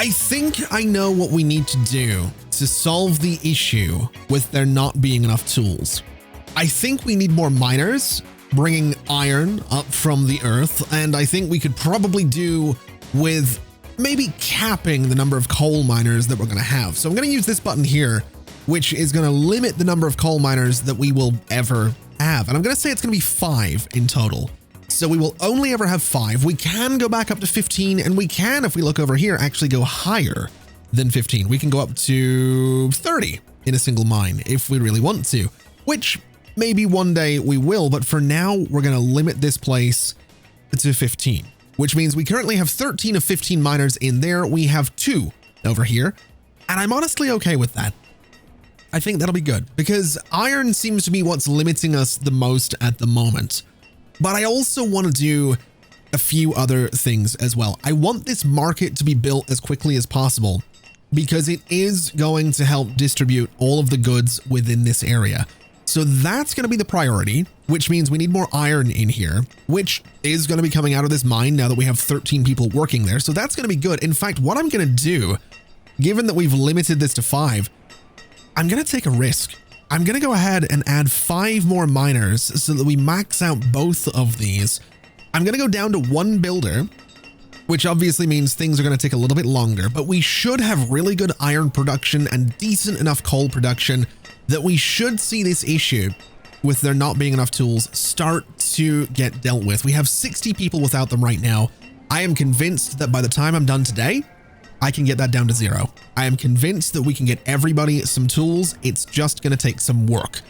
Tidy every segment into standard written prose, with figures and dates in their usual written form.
I think I know what we need to do to solve the issue with there not being enough tools. I think we need more miners bringing iron up from the earth, and I think we could probably do with maybe capping the number of coal miners that we're going to have. So I'm going to use this button here, which is going to limit the number of coal miners that we will ever have. And I'm going to say it's going to be 5 in total. So we will only ever have 5. We can go back up to 15, and we can, if we look over here, actually go higher than 15. We can go up to 30 in a single mine if we really want to, which maybe one day we will, but for now we're going to limit this place to 15, which means we currently have 13 of 15 miners in there. We have 2 over here, and I'm honestly okay with that. I think that'll be good because iron seems to be what's limiting us the most at the moment. But I also want to do a few other things as well. I want this market to be built as quickly as possible because it is going to help distribute all of the goods within this area. So that's going to be the priority, which means we need more iron in here, which is going to be coming out of this mine now that we have 13 people working there. So that's going to be good. In fact, what I'm going to do, given that we've limited this to 5, I'm going to take a risk. I'm going to go ahead and add 5 more miners so that we max out both of these. I'm going to go down to 1 builder, which obviously means things are going to take a little bit longer, but we should have really good iron production and decent enough coal production that we should see this issue with there not being enough tools start to get dealt with. We have 60 people without them right now. I am convinced that by the time I'm done today, I can get that down to 0. I am convinced that we can get everybody some tools. It's just going to take some work.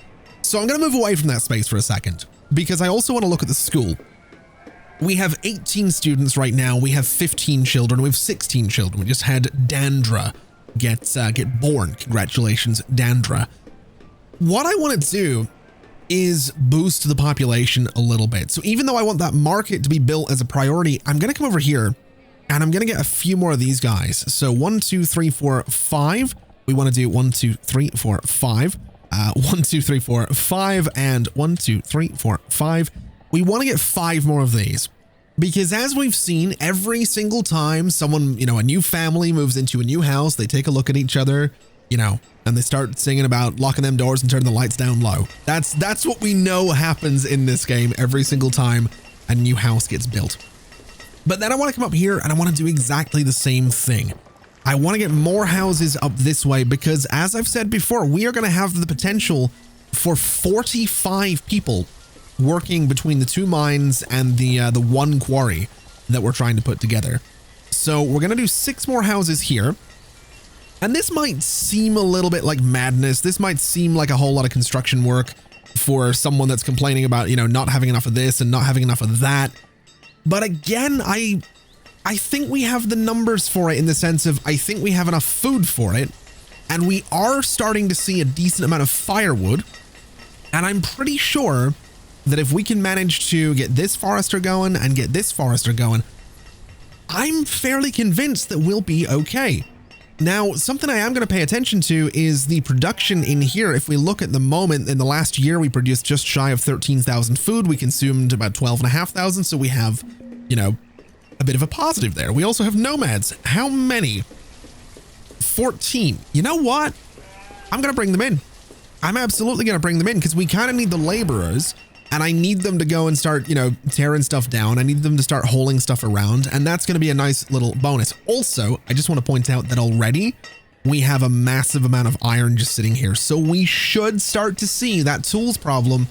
So I'm going to move away from that space for a second because I also want to look at the school. We have 18 students right now. We have 15 children. We have 16 children. We just had Dandra get born. Congratulations, Dandra. What I want to do is boost the population a little bit. So even though I want that market to be built as a priority, I'm going to come over here and I'm going to get a few more of these guys. So 1, 2, 3, 4, 5. We want to do 1, 2, 3, 4, 5. 1, 2, 3, 4, 5, and 1, 2, 3, 4, 5. We want to get 5 more of these because as we've seen every single time someone, a new family moves into a new house, they take a look at each other, and they start singing about locking them doors and turning the lights down low. That's what we know happens in this game every single time a new house gets built. But then I want to come up here and I want to do exactly the same thing. I want to get more houses up this way because as I've said before, we are going to have the potential for 45 people working between the 2 mines and the 1 quarry that we're trying to put together. So we're going to do 6 more houses here. And this might seem a little bit like madness. This might seem like a whole lot of construction work for someone that's complaining about, not having enough of this and not having enough of that. But again, I think we have the numbers for it in the sense of I think we have enough food for it. And we are starting to see a decent amount of firewood. And I'm pretty sure that if we can manage to get this forester going and get this forester going, I'm fairly convinced that we'll be okay. Now, something I am going to pay attention to is the production in here. If we look at the moment, in the last year, we produced just shy of 13,000 food. We consumed about 12,500. So we have, a bit of a positive there. We also have nomads. How many? 14. You know what? I'm going to bring them in. I'm absolutely going to bring them in because we kind of need the laborers and I need them to go and start, tearing stuff down. I need them to start hauling stuff around, and that's going to be a nice little bonus. Also, I just want to point out that already we have a massive amount of iron just sitting here. So we should start to see that tools problem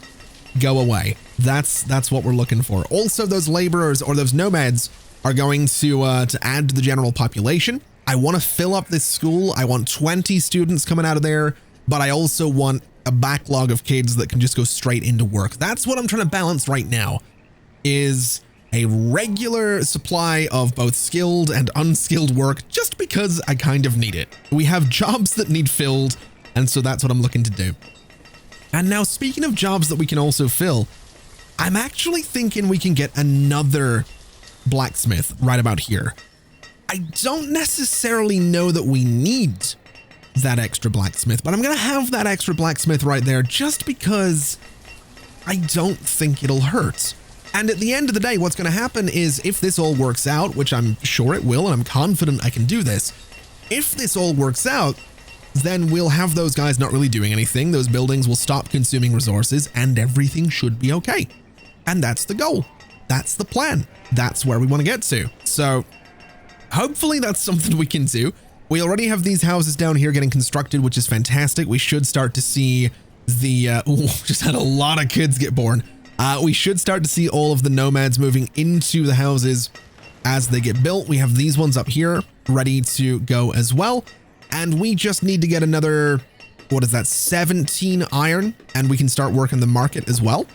go away. That's what we're looking for. Also, those laborers or those nomads are going to add to the general population. I want to fill up this school. I want 20 students coming out of there, but I also want a backlog of kids that can just go straight into work. That's what I'm trying to balance right now, is a regular supply of both skilled and unskilled work, just because I kind of need it. We have jobs that need filled, and so that's what I'm looking to do. And now, speaking of jobs that we can also fill, I'm actually thinking we can get another blacksmith right about here. I don't necessarily know that we need that extra blacksmith, but I'm going to have that extra blacksmith right there just because I don't think it'll hurt. And at the end of the day, what's going to happen is if this all works out, which I'm sure it will, and I'm confident I can do this, If this all works out, then we'll have those guys not really doing anything. Those buildings will stop consuming resources and everything should be okay. And that's the goal. That's the plan. That's where we want to get to. So hopefully that's something we can do. We already have these houses down here getting constructed, which is fantastic. We should start to see the, just had a lot of kids get born. We should start to see all of the nomads moving into the houses as they get built. We have these ones up here ready to go as well. And we just need to get another, what is that, 17 iron, and we can start working the market as well.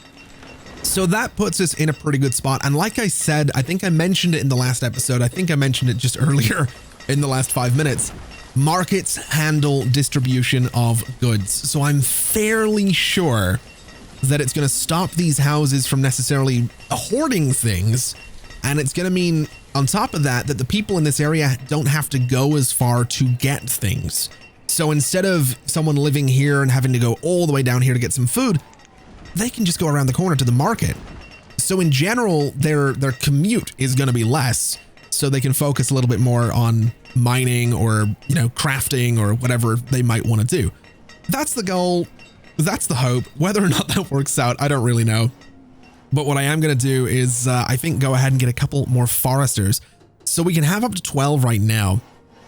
So that puts us in a pretty good spot. And like I said, I think I mentioned it in the last episode. I think I mentioned it just earlier in the last 5 minutes. Markets handle distribution of goods. So I'm fairly sure that it's going to stop these houses from necessarily hoarding things. And it's going to mean, on top of that, that the people in this area don't have to go as far to get things. So instead of someone living here and having to go all the way down here to get some food, they can just go around the corner to the market. So in general, their commute is going to be less, so they can focus a little bit more on mining or, crafting or whatever they might want to do. That's the goal. That's the hope. Whether or not that works out, I don't really know. But what I am going to do is, I think, go ahead and get a couple more foresters. So we can have up to 12 right now.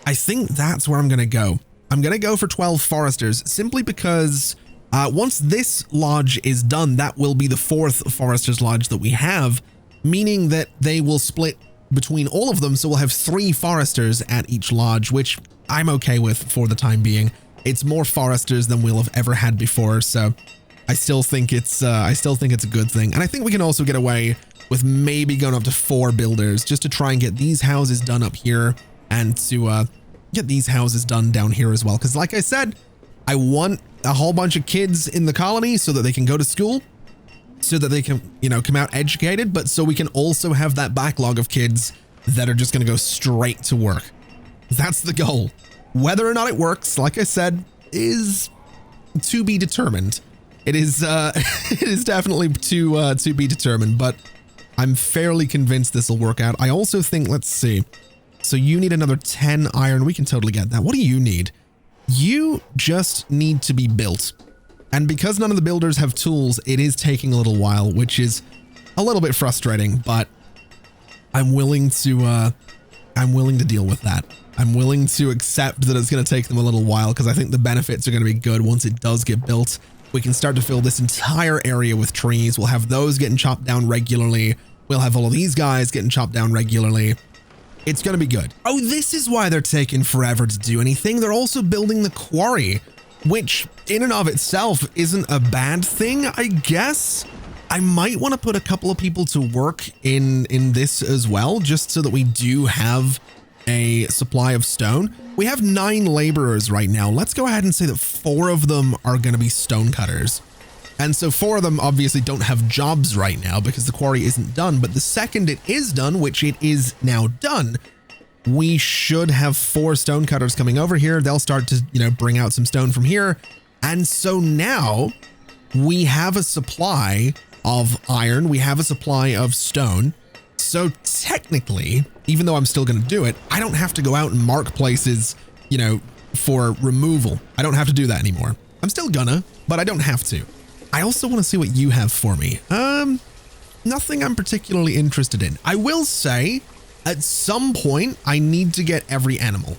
I think that's where I'm going to go. I'm going to go for 12 foresters simply because once this lodge is done, that will be the 4th foresters lodge that we have, meaning that they will split between all of them. So we'll have 3 foresters at each lodge, which I'm okay with for the time being. It's more foresters than we'll have ever had before. So I still think it's a good thing. And I think we can also get away with maybe going up to 4 builders just to try and get these houses done up here and to get these houses done down here as well. Because like I said, I want a whole bunch of kids in the colony so that they can go to school, so that they can, come out educated, but so we can also have that backlog of kids that are just going to go straight to work. That's the goal. Whether or not it works, like I said, is to be determined. It is it is definitely to be determined, but I'm fairly convinced this will work out. I also think, let's see. So you need another 10 iron. We can totally get that. What do you need? You just need to be built. And because none of the builders have tools, it is taking a little while, which is a little bit frustrating, but I'm willing to deal with that. I'm willing to accept that it's going to take them a little while because I think the benefits are going to be good once it does get built. We can start to fill this entire area with trees. We'll have those getting chopped down regularly. We'll have all of these guys getting chopped down regularly. It's going to be good. Oh, this is why they're taking forever to do anything. They're also building the quarry, which in and of itself isn't a bad thing, I guess. I might want to put a couple of people to work in this as well, just so that we do have a supply of stone. We have 9 laborers right now. Let's go ahead and say that 4 of them are going to be stone cutters. And so 4 of them obviously don't have jobs right now because the quarry isn't done. But the second it is done, which it is now done, we should have 4 stone cutters coming over here. They'll start to, bring out some stone from here. And so now we have a supply of iron. We have a supply of stone. So technically, even though I'm still going to do it, I don't have to go out and mark places, for removal. I don't have to do that anymore. I'm still gonna, but I don't have to. I also want to see what you have for me. Nothing I'm particularly interested in. I will say at some point I need to get every animal.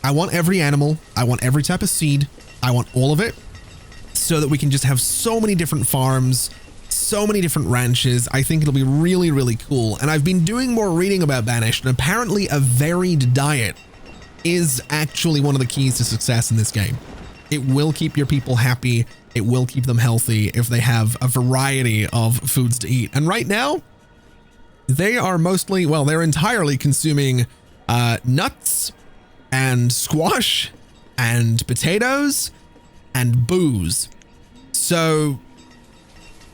I want every animal. I want every type of seed. I want all of it so that we can just have so many different farms, so many different ranches. I think it'll be really, really cool. And I've been doing more reading about Banished, and apparently a varied diet is actually one of the keys to success in this game. It will keep your people happy. It will keep them healthy if they have a variety of foods to eat. And right now, they are mostly, well, they're entirely consuming nuts and squash and potatoes and booze. So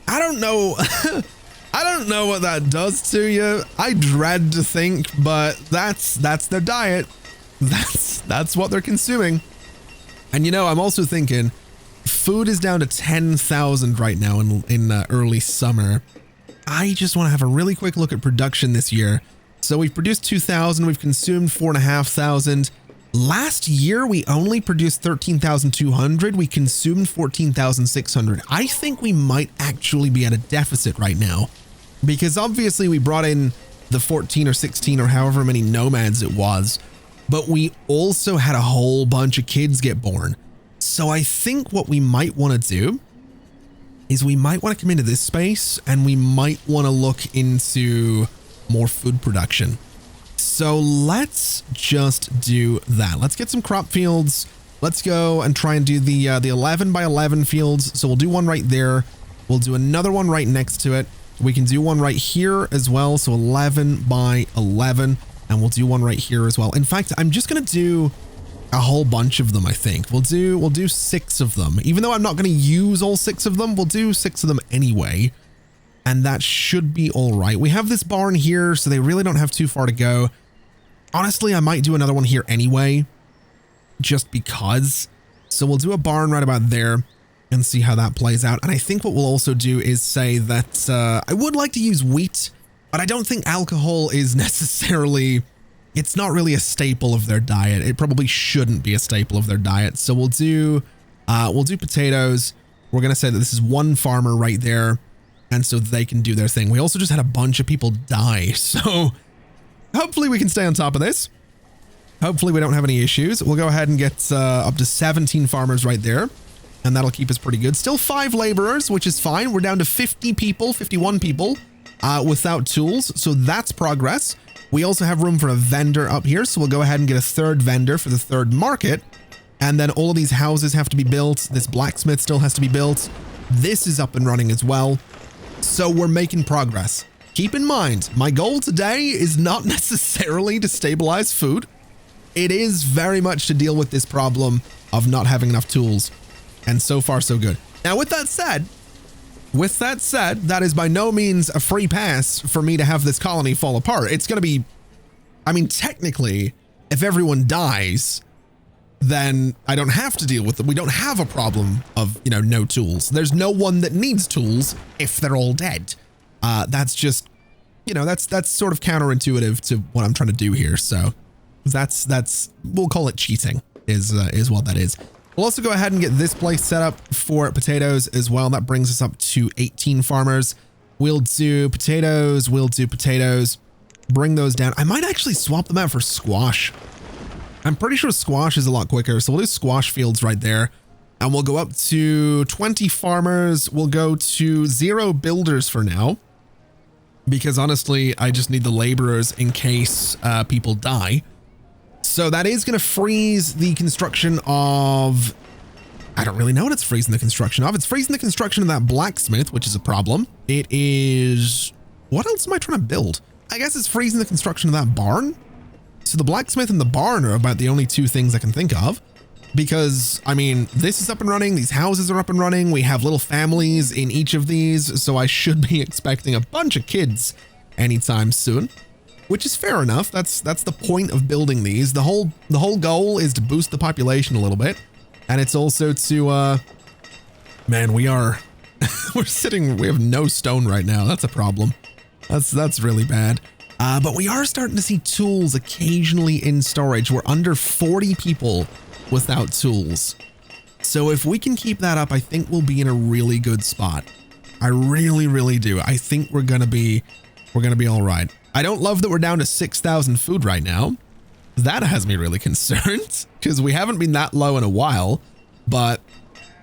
I don't know. I don't know what that does to you. I dread to think, but that's their diet. That's what they're consuming. And I'm also thinking food is down to 10,000 right now in early summer. I just want to have a really quick look at production this year. So we've produced 2,000. We've consumed 4,500. Last year, we only produced 13,200. We consumed 14,600. I think we might actually be at a deficit right now because obviously we brought in the 14 or 16 or however many nomads it was, but we also had a whole bunch of kids get born. So I think what we might want to do is we might want to come into this space and we might want to look into more food production. So let's just do that. Let's get some crop fields. Let's go and try and do the 11 by 11 fields. So we'll do one right there. We'll do another one right next to it. We can do one right here as well. So 11 by 11, and we'll do one right here as well. In fact, I'm just going to do a whole bunch of them. I think we'll do 6 of them, even though I'm not going to use all 6 of them. We'll do 6 of them anyway. And that should be all right. We have this barn here, so they really don't have too far to go. Honestly, I might do another one here anyway, just because. So we'll do a barn right about there and see how that plays out. And I think what we'll also do is say that I would like to use wheat, but I don't think alcohol is necessarily, it's not really a staple of their diet. It probably shouldn't be a staple of their diet. So we'll do potatoes. We're going to say that this is one farmer right there, and so they can do their thing. We also just had a bunch of people die, so hopefully we can stay on top of this. Hopefully we don't have any issues. We'll go ahead and get up to 17 farmers right there, and that'll keep us pretty good. Still 5 laborers, which is fine. We're down to 50 people, 51 people without tools, so that's progress. We also have room for a vendor up here, so we'll go ahead and get a 3rd vendor for the 3rd market, and then all of these houses have to be built. This blacksmith still has to be built. This is up and running as well. So we're making progress. Keep in mind, my goal today is not necessarily to stabilize food. It is very much to deal with this problem of not having enough tools. And so far, so good. Now, with that said, that is by no means a free pass for me to have this colony fall apart. It's going to be, I mean, technically, if everyone dies, then I don't have to deal with it. We don't have a problem of, you know, no tools. There's no one that needs tools if they're all dead. That's just, you know, that's sort of counterintuitive to what I'm trying to do here. So that's we'll call it cheating is what that is. We'll also go ahead and get this place set up for potatoes as well. That brings us up to 18 farmers. We'll do potatoes. Bring those down. I might actually swap them out for squash. I'm pretty sure squash is a lot quicker. So we'll do squash fields right there. And we'll go up to 20 farmers. We'll go to 0 builders for now, because honestly, I just need the laborers in case people die. So that is going to freeze the construction of, I don't really know what it's freezing the construction of. It's freezing the construction of that blacksmith, which is a problem. It is, what else am I trying to build? I guess it's freezing the construction of that barn. So the blacksmith and the barn are about the only 2 things I can think of, because I mean, this is up and running. These houses are up and running. We have little families in each of these. So I should be expecting a bunch of kids anytime soon, which is fair enough. That's the point of building these. The whole goal is to boost the population a little bit. And it's also to, man, we have no stone right now. That's a problem. That's really bad. But we are starting to see tools occasionally in storage. We're under 40 people without tools. So if we can keep that up, I think we'll be in a really good spot. I really, really do. I think we're going to be all right. I don't love that we're down to 6,000 food right now. That has me really concerned because we haven't been that low in a while, but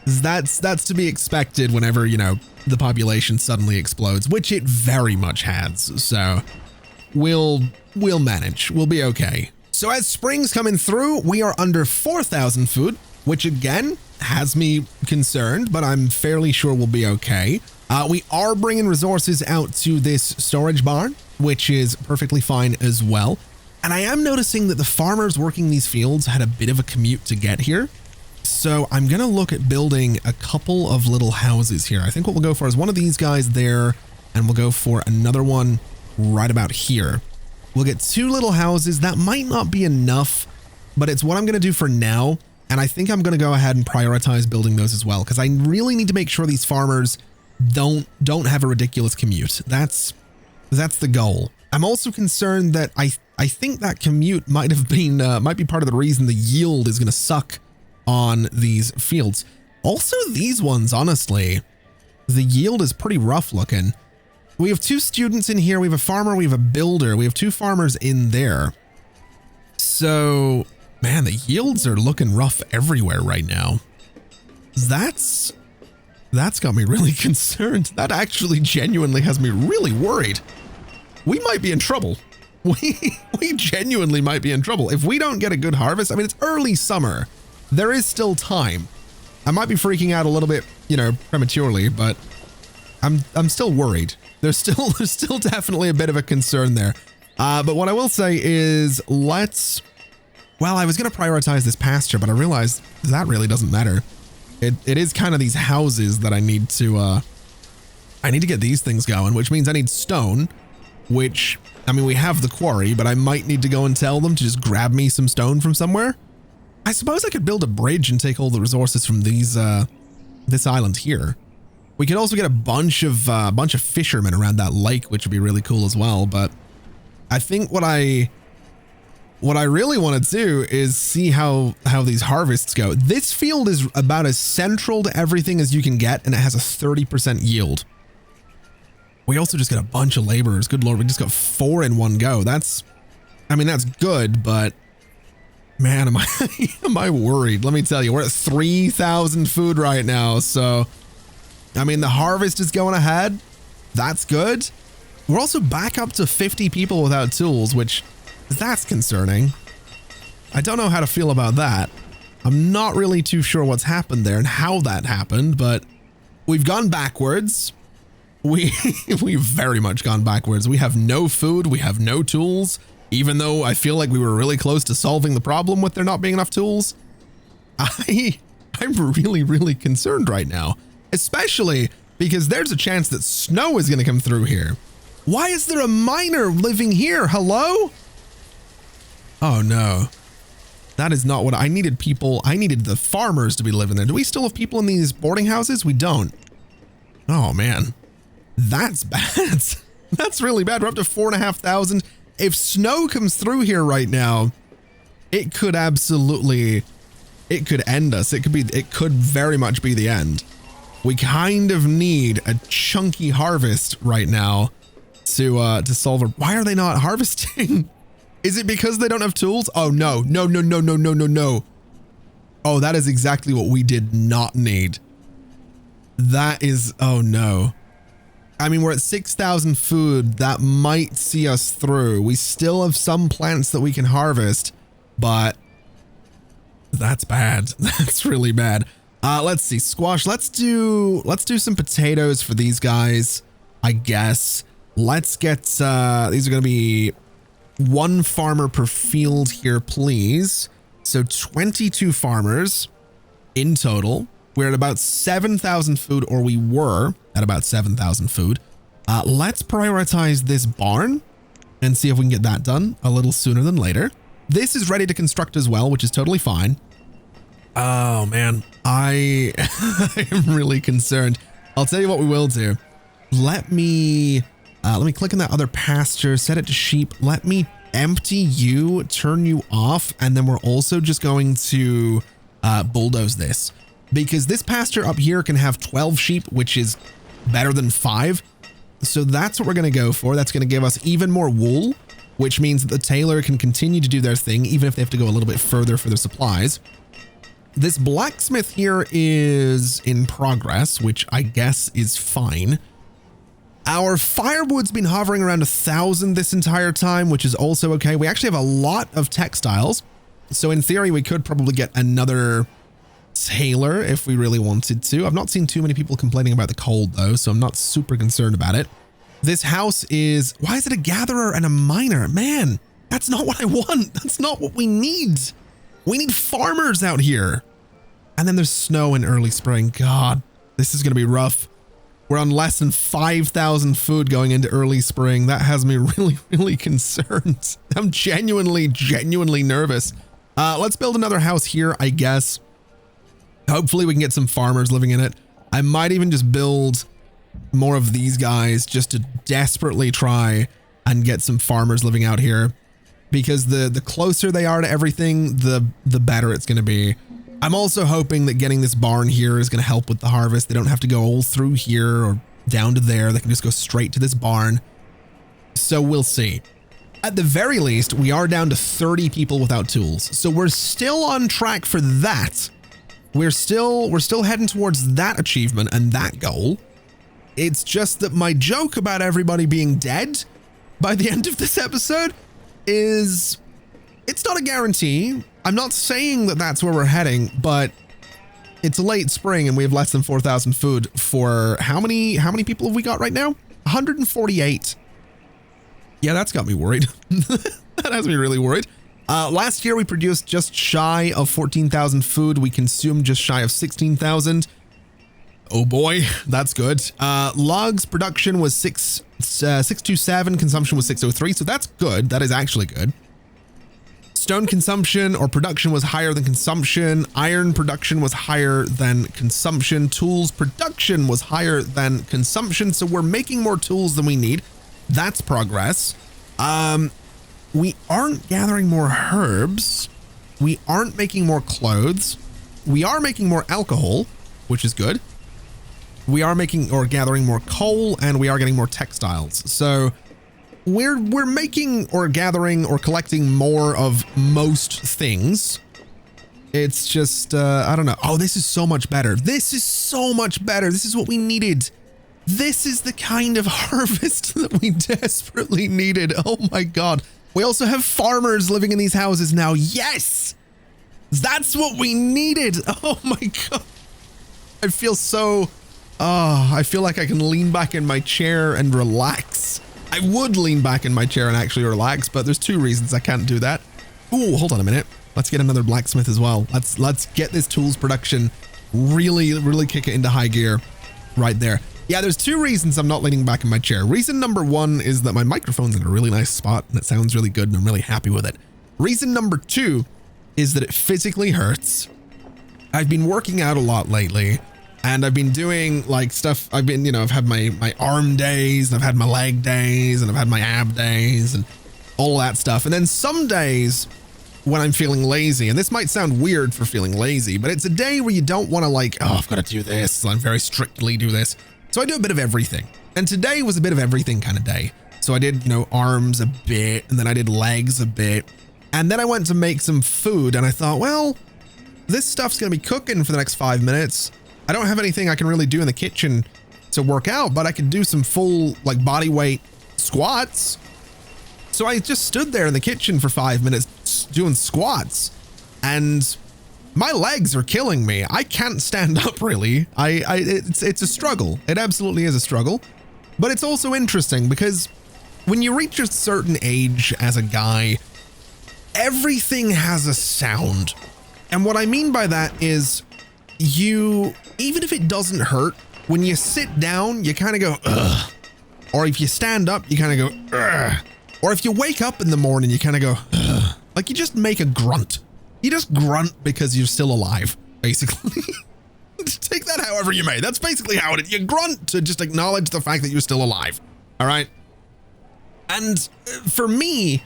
that's to be expected whenever, you know, the population suddenly explodes, which it very much has. So we'll manage. We'll be okay. So as spring's coming through, we are under 4,000 food, which again has me concerned, but I'm fairly sure we'll be okay. We are bringing resources out to this storage barn, which is perfectly fine as well. And I am noticing that the farmers working these fields had a bit of a commute to get here. So I'm going to look at building a couple of little houses here. I think what we'll go for is one of these guys there, and we'll go for another one right about here. We'll get 2 little houses. That might not be enough, but it's what I'm going to do for now. And I think I'm going to go ahead and prioritize building those as well, because I really need to make sure these farmers don't have a ridiculous commute. That's the goal. I'm also concerned that I think that commute might have been, might be part of the reason the yield is going to suck on these fields. Also, these ones, honestly, the yield is pretty rough looking. We have 2 students in here. We have a farmer. We have a builder. We have 2 farmers in there. So, man, the yields are looking rough everywhere right now. That's got me really concerned. That actually genuinely has me really worried. We might be in trouble. We genuinely might be in trouble. If we don't get a good harvest, I mean, it's early summer. There is still time. I might be freaking out a little bit, you know, prematurely, but I'm still worried. There's still definitely a bit of a concern there. But what I will say is well, I was going to prioritize this pasture, but I realized that really doesn't matter. It is kind of these houses that I need to get these things going, which means I need stone, which, I mean, we have the quarry, but I might need to go and tell them to just grab me some stone from somewhere. I suppose I could build a bridge and take all the resources from these, this island here. We could also get a bunch of fishermen around that lake, which would be really cool as well. But I think what I really want to do is see how these harvests go. This field is about as central to everything as you can get, and it has a 30% yield. We also just got a bunch of laborers. Good Lord, we just got 4 in one go. That's good, but man, am I worried? Let me tell you, we're at 3,000 food right now. So, I mean, the harvest is going ahead. That's good. We're also back up to 50 people without tools, which that's concerning. I don't know how to feel about that. I'm not really too sure what's happened there and how that happened, but we've gone backwards. We've very much gone backwards. We have no food. We have no tools. Even though I feel like we were really close to solving the problem with there not being enough tools, I'm really, really concerned right now, especially because there's a chance that snow is going to come through here. Why is there a miner living here? Hello? Oh no, that is not what I needed. I needed the farmers to be living there. Do we still have people in these boarding houses? We don't. Oh man, that's bad. That's really bad. We're up to 4,500. If snow comes through here right now, it could end us. It could very much be the end. We kind of need a chunky harvest right now to solve it. Why are they not harvesting? Is it because they don't have tools? Oh no. Oh, that is exactly what we did not need. That is, oh no. I mean, we're at 6,000 food. That might see us through. We still have some plants that we can harvest, but that's bad. That's really bad. Let's see, squash. Let's do some potatoes for these guys, I guess. Let's get, these are going to be 1 farmer per field here, please. So 22 farmers in total. We're at about 7,000 food, or we were at about 7,000 food. Let's prioritize this barn and see if we can get that done a little sooner than later. This is ready to construct as well, which is totally fine. Oh man, I am really concerned. I'll tell you what we will do. Let me click on that other pasture, set it to sheep. Let me empty you, turn you off, and then we're also just going to bulldoze this. Because this pasture up here can have 12 sheep, which is better than 5. So that's what we're going to go for. That's going to give us even more wool, which means that the tailor can continue to do their thing, even if they have to go a little bit further for their supplies. This blacksmith here is in progress, which I guess is fine. Our firewood's been hovering around 1,000 this entire time, which is also okay. We actually have a lot of textiles. So in theory, we could probably get another tailor if we really wanted to. I've not seen too many people complaining about the cold though, so I'm not super concerned about it. This house is, why is it a gatherer and a miner? Man, that's not what I want. That's not what we need. We need farmers out here. And then there's snow in early spring. God, this is going to be rough. We're on less than 5,000 food going into early spring. That has me really, really concerned. I'm genuinely nervous. Let's build another house here, I guess. Hopefully we can get some farmers living in it. I might even just build more of these guys just to desperately try and get some farmers living out here, because the closer they are to everything, the better it's going to be. I'm also hoping that getting this barn here is going to help with the harvest. They don't have to go all through here or down to there. They can just go straight to this barn. So we'll see. At the very least, we are down to 30 people without tools. So we're still on track for that. We're still heading towards that achievement and that goal. It's just that my joke about everybody being dead by the end of this episode is, it's not a guarantee. I'm not saying that that's where we're heading, but it's late spring and we have less than 4,000 food for how many people have we got right now? 148. Yeah, that's got me worried. That has me really worried. Last year we produced just shy of 14,000 food. We consumed just shy of 16,000. Oh boy, that's good. Logs production was 627, consumption was 603, so that's good. That is actually good. Stone consumption or production was higher than consumption. Iron production was higher than consumption. Tools production was higher than consumption, so we're making more tools than we need. That's progress. We aren't gathering more herbs. We aren't making more clothes. We are making more alcohol, which is good. We are making or gathering more coal, and we are getting more textiles. So we're making or gathering or collecting more of most things. It's just, I don't know. Oh, this is so much better. This is so much better. This is what we needed. This is the kind of harvest that we desperately needed. Oh my God. We also have farmers living in these houses now. Yes, that's what we needed. Oh my God. I feel so, I feel like I can lean back in my chair and relax. I would lean back in my chair and actually relax, but there's two reasons I can't do that. Ooh, hold on a minute. Let's get another blacksmith as well. Let's get this tools production really kick it into high gear right there. Yeah, there's two reasons I'm not leaning back in my chair. Reason number one is that my microphone's in a really nice spot and it sounds really good and I'm really happy with it. Reason number two is that it physically hurts. I've been working out a lot lately and I've been doing like stuff. I've been, you know, I've had my arm days and I've had my leg days and I've had my ab days and all that stuff. And then some days when I'm feeling lazy, and this might sound weird for feeling lazy, but it's a day where you don't want to like, oh, I've got to do this. So I'm very strictly do this. So I do a bit of everything. And today was a bit of everything kind of day. So I did, you know, arms a bit, and then I did legs a bit. And then I went to make some food and I thought, well, this stuff's going to be cooking for the next 5 minutes. I don't have anything I can really do in the kitchen to work out, but I can do some full like body weight squats. So I just stood there in the kitchen for 5 minutes doing squats and my legs are killing me. I can't stand up really. It's a struggle. It absolutely is a struggle, but it's also interesting because when you reach a certain age as a guy, everything has a sound. And what I mean by that is you, even if it doesn't hurt, when you sit down, you kind of go, ugh. Or if you stand up, you kind of go, ugh. Or if you wake up in the morning, you kind of go, ugh. Like you just make a grunt. You just grunt because you're still alive, basically. Take that however you may. That's basically how it is. You grunt to just acknowledge the fact that you're still alive. All right. And for me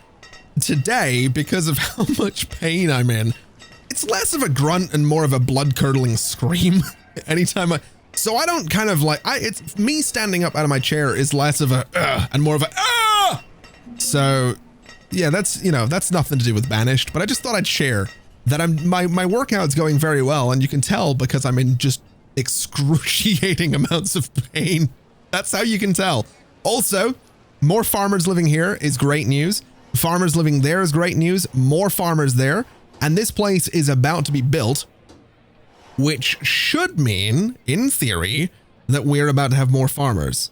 today, because of how much pain I'm in, it's less of a grunt and more of a blood curdling scream anytime so I don't kind of like, it's me standing up out of my chair is less of a, and more of a, So yeah, that's, you know, that's nothing to do with Banished, but I just thought I'd share that my workout's going very well, and you can tell because I'm in just excruciating amounts of pain. That's how you can tell. Also, more farmers living here is great news. Farmers living there is great news. More farmers there, and this place is about to be built, which should mean, in theory, that we're about to have more farmers.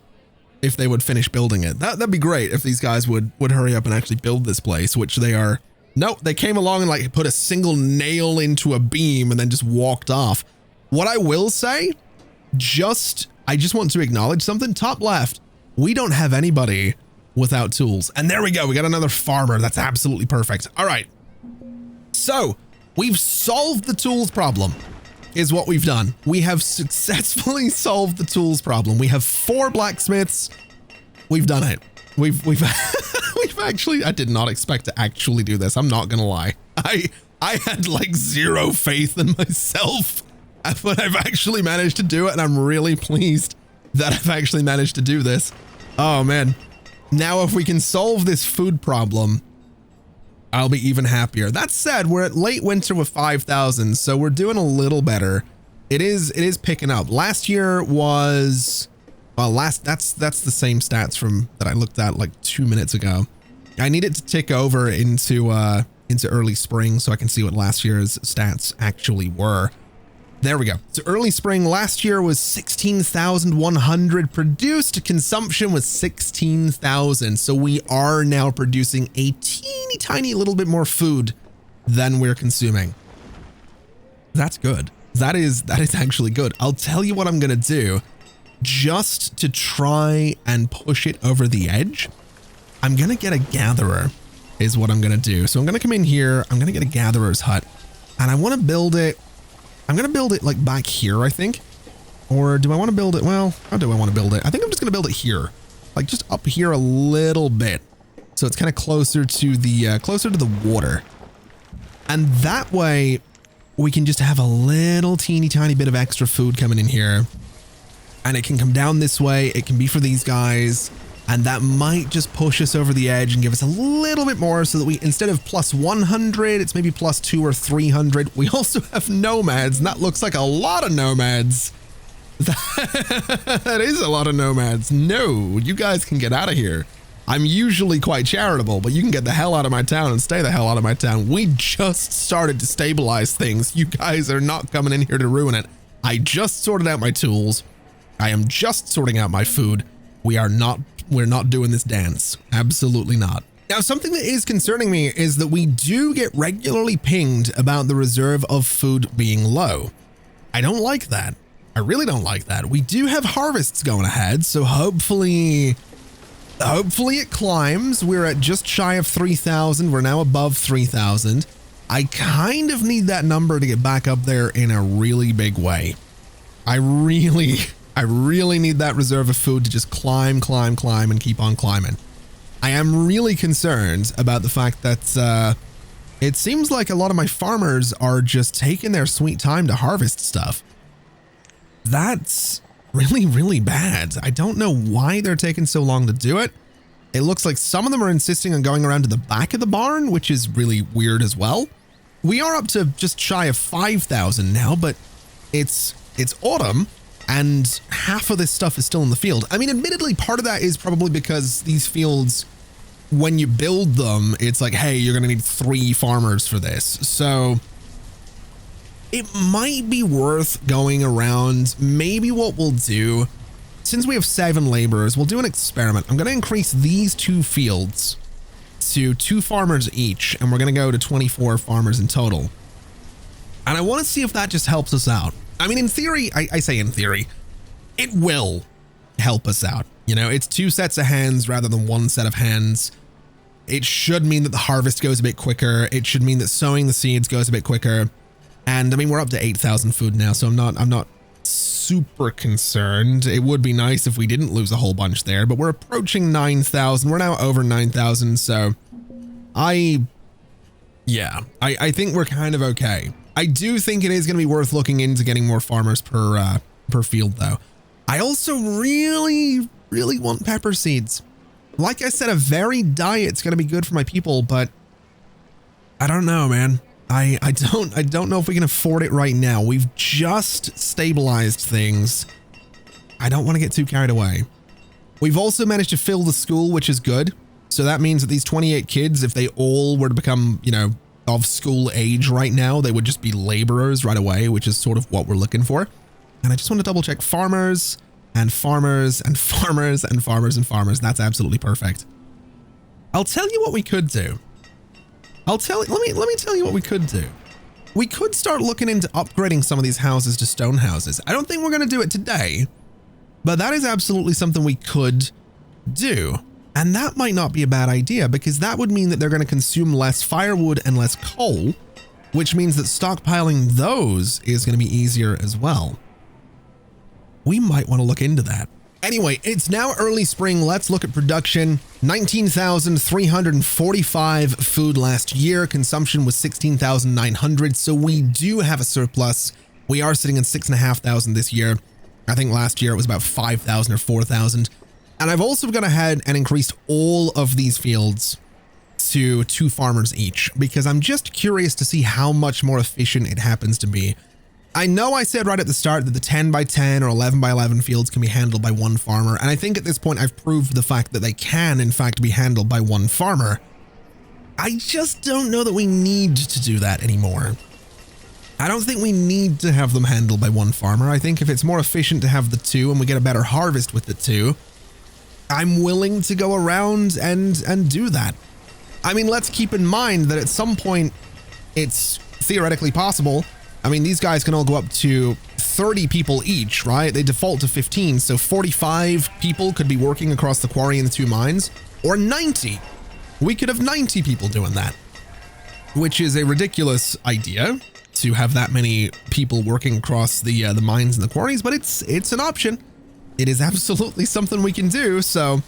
If they would finish building it, that'd be great. If these guys would hurry up and actually build this place, which they are. No, they came along and like put a single nail into a beam and then just walked off. What I will say, I just want to acknowledge something. Top left, we don't have anybody without tools. And there we go. We got another farmer. That's absolutely perfect. All right. So we've solved the tools problem is what we've done. We have successfully solved the tools problem. We have 4 blacksmiths. We've done it. we've we've actually, I did not expect to actually do this. I'm not gonna lie. I had like zero faith in myself, but I've actually managed to do it, and I'm really pleased that I've actually managed to do this. Oh man. Now if we can solve this food problem, I'll be even happier. That said, we're at late winter with 5,000, so we're doing a little better. It is picking up. Last year was, well, that's the same stats from that I looked at like 2 minutes ago. I need it to tick over into early spring so I can see what last year's stats actually were. There we go. So early spring last year was 16,100 produced. Consumption was 16,000. So we are now producing a teeny tiny little bit more food than we're consuming. That's good. That is actually good. I'll tell you what I'm going to do just to try and push it over the edge. I'm going to get a gatherer is what I'm going to do. So I'm going to come in here. I'm going to get a gatherer's hut, and I want to build it. I'm going to build it like back here, I think. Or do I want to build it? Well, how do I want to build it? I think I'm just going to build it here, like just up here a little bit. So it's kind of closer to the water. And that way we can just have a little teeny tiny bit of extra food coming in here, and it can come down this way. It can be for these guys. And that might just push us over the edge and give us a little bit more so that we, instead of plus 100, it's maybe plus 200 or 300. We also have nomads, and that looks like a lot of nomads. That is a lot of nomads. No, you guys can get out of here. I'm usually quite charitable, but you can get the hell out of my town and stay the hell out of my town. We just started to stabilize things. You guys are not coming in here to ruin it. I just sorted out my tools. I am just sorting out my food. We're not doing this dance. Absolutely not. Now, something that is concerning me is that we do get regularly pinged about the reserve of food being low. I don't like that. I really don't like that. We do have harvests going ahead, so hopefully it climbs. We're at just shy of 3,000. We're now above 3,000. I kind of need that number to get back up there in a really big way. I really need that reserve of food to just climb and keep on climbing. I am really concerned about the fact that it seems like a lot of my farmers are just taking their sweet time to harvest stuff. That's really, really bad. I don't know why they're taking so long to do it. It looks like some of them are insisting on going around to the back of the barn, which is really weird as well. We are up to just shy of 5,000 now, but it's autumn. And half of this stuff is still in the field. I mean, admittedly, part of that is probably because these fields, when you build them, it's like, hey, you're going to need 3 farmers for this. So it might be worth going around. Maybe what we'll do, since we have 7 laborers, we'll do an experiment. I'm going to increase these 2 fields to 2 farmers each, and we're going to go to 24 farmers in total. And I want to see if that just helps us out. I mean, in theory, I say in theory, it will help us out. You know, it's 2 sets of hands rather than 1 set of hands. It should mean that the harvest goes a bit quicker. It should mean that sowing the seeds goes a bit quicker. And I mean, we're up to 8,000 food now, so I'm not super concerned. It would be nice if we didn't lose a whole bunch there, but we're approaching 9,000. We're now over 9,000, so I think we're kind of okay. I do think it is going to be worth looking into getting more farmers per field, though. I also really, really want pepper seeds. Like I said, a varied diet's going to be good for my people, but I don't know, man. I don't know if we can afford it right now. We've just stabilized things. I don't want to get too carried away. We've also managed to fill the school, which is good. So that means that these 28 kids, if they all were to become, you know, of school age right now, they would just be laborers right away, which is sort of what we're looking for. And I just want to double check farmers and farmers and farmers and farmers and farmers. That's absolutely perfect. I'll tell you what we could do. Let me tell you what we could do. We could start looking into upgrading some of these houses to stone houses. I don't think we're going to do it today, but that is absolutely something we could do. And that might not be a bad idea, because that would mean that they're going to consume less firewood and less coal, which means that stockpiling those is going to be easier as well. We might want to look into that. Anyway, it's now early spring. Let's look at production. 19,345 food last year. Consumption was 16,900. So we do have a surplus. We are sitting at 6,500 this year. I think last year it was about 5,000 or 4,000. And I've also gone ahead and increased all of these fields to 2 farmers each, because I'm just curious to see how much more efficient it happens to be. I know I said right at the start that the 10 by 10 or 11 by 11 fields can be handled by 1 farmer. And I think at this point I've proved the fact that they can in fact be handled by 1 farmer. I just don't know that we need to do that anymore. I don't think we need to have them handled by 1 farmer. I think if it's more efficient to have the 2 and we get a better harvest with the 2, I'm willing to go around and do that. I mean, let's keep in mind that at some point it's theoretically possible. I mean, these guys can all go up to 30 people each, right? They default to 15, so 45 people could be working across the quarry and the 2 mines, or 90. We could have 90 people doing that, which is a ridiculous idea to have that many people working across the mines and the quarries, but it's an option. It is absolutely something we can do, so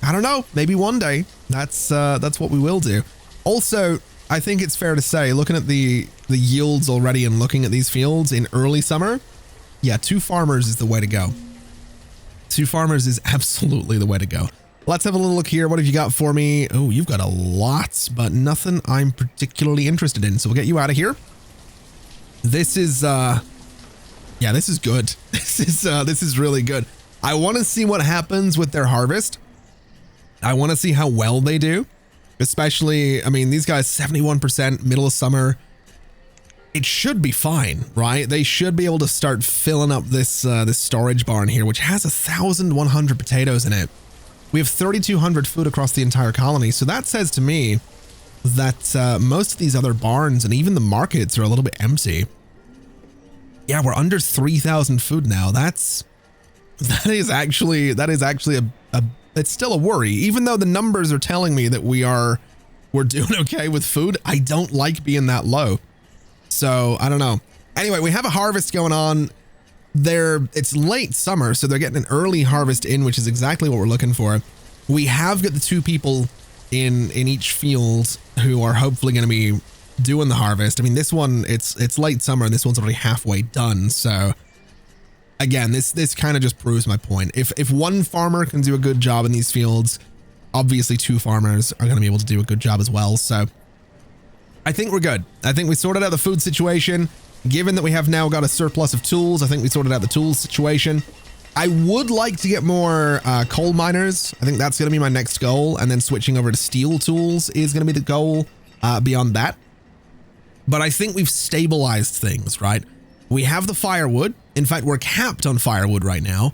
I don't know, maybe one day that's what we will do. Also, I think it's fair to say, looking at the yields already and looking at these fields in early summer, yeah, 2 farmers is the way to go. 2 farmers is absolutely the way to go. Let's have a little look here. What have you got for me? Oh, you've got a lot, but nothing I'm particularly interested in. So we'll get you out of here. This is, yeah, this is good. This is really good. I want to see what happens with their harvest. I want to see how well they do. Especially, I mean, these guys, 71% middle of summer. It should be fine, right? They should be able to start filling up this this storage barn here, which has 1,100 potatoes in it. We have 3,200 food across the entire colony. So that says to me that most of these other barns and even the markets are a little bit empty. Yeah, we're under 3,000 food now. That is actually it's still a worry, even though the numbers are telling me that we're doing okay with food. I don't like being that low. So I don't know. Anyway, we have a harvest going on there. It's late summer, so they're getting an early harvest in, which is exactly what we're looking for. We have got the 2 people in each field who are hopefully going to be doing the harvest. I mean, this one, it's late summer and this one's already halfway done. So again, this kind of just proves my point. If 1 farmer can do a good job in these fields, obviously 2 farmers are going to be able to do a good job as well. So I think we're good. I think we sorted out the food situation. Given that we have now got a surplus of tools, I think we sorted out the tools situation. I would like to get more coal miners. I think that's going to be my next goal. And then switching over to steel tools is going to be the goal beyond that. But I think we've stabilized things, right? We have the firewood. In fact, we're capped on firewood right now.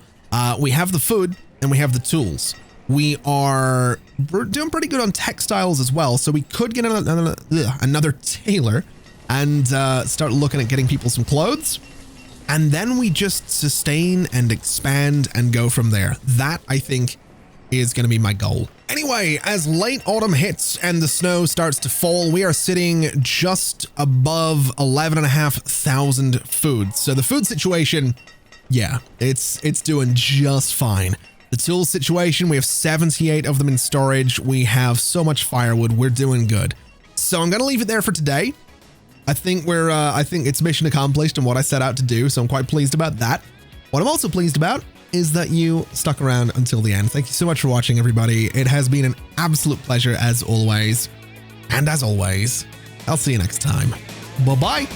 We have the food and we have the tools. We're doing pretty good on textiles as well. So we could get another tailor and start looking at getting people some clothes. And then we just sustain and expand and go from there. That, I think, is going to be my goal. Anyway, as late autumn hits and the snow starts to fall, we are sitting just above 11,500 food. So the food situation, yeah, it's doing just fine. The tools situation, we have 78 of them in storage. We have so much firewood. We're doing good. So I'm going to leave it there for today. I think I think it's mission accomplished and what I set out to do. So I'm quite pleased about that. What I'm also pleased about is that you stuck around until the end. Thank you so much for watching, everybody. It has been an absolute pleasure as always. And as always, I'll see you next time. Bye-bye.